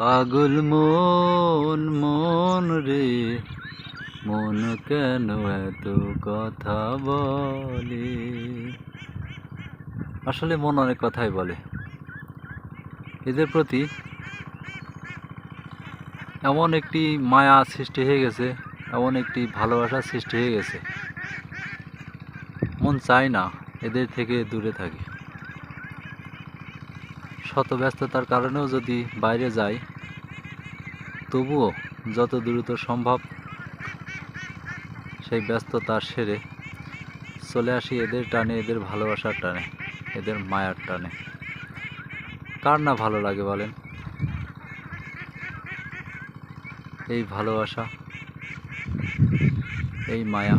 পাগল মন মন রে, মন কেন এত কথা বলে। আসলে মন অনেক কথাই বলে। এদের প্রতি এমন একটি মায়া সৃষ্টি হয়ে গেছে, এমন একটি ভালোবাসা সৃষ্টি হয়ে গেছে, মন চায় না এদের থেকে দূরে থাকি। শত ব্যস্ততার কারণেও যদি বাইরে যাই, তবুও যত দ্রুত সম্ভব সেই ব্যস্ততা সেরে চলে আসি এদের টানে, এদের ভালোবাসার টানে, এদের মায়ার টানে। কার না ভালো লাগে বলেন? এই ভালোবাসা, এই মায়া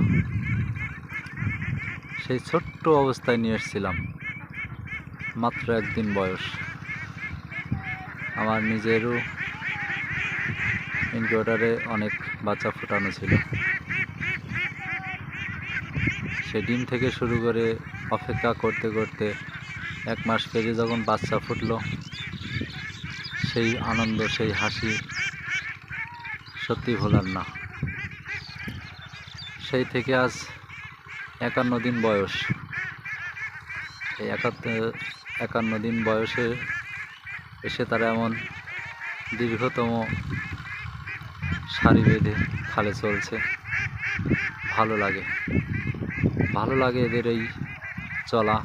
সেই ছোট্ট অবস্থায় নিয়ে এসেছিলাম, মাত্র একদিন বয়স। আমার নিজেরও ইনকিউবেটরে অনেক বাচ্চা ফোটানো ছিল। সেই ডিম থেকে শুরু করে অপেক্ষা করতে করতে 1 মাস পেরিয়ে যখন বাচ্চা ফুটলো, সেই আনন্দ, সেই হাসি সত্যি ভোলার না। সেই থেকে আজ 51 দিন বয়স। এই 51 দিন বয়সে এসে তারা এমন দীর্ঘতম সারি বেঁধে খালে চলছে। ভালো লাগে, ভালো লাগে এদের এই চলা,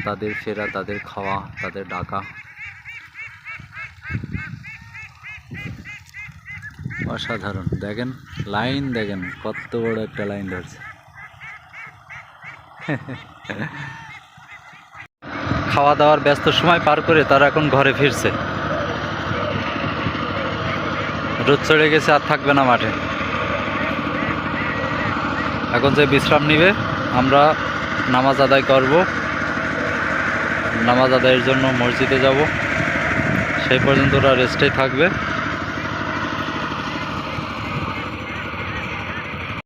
তাদের ফেরা, তাদের খাওয়া, তাদের ডাকা। অসাধারণ। দেখেন লাইন, দেখেন কত বড় একটা লাইন ধরছে। খাওয়া দাওয়ার ব্যস্ত সময় পার করে তারা এখন ঘরে ফিরছে। রোদ চড়ে গেছে, আর থাকবে না মাঠে। এখন যে বিশ্রাম নিবে, আমরা নামাজ আদায় করব। নামাজ আদায়ের জন্য মসজিদে যাব। সেই পর্যন্ত ওরা রেস্টেই থাকবে।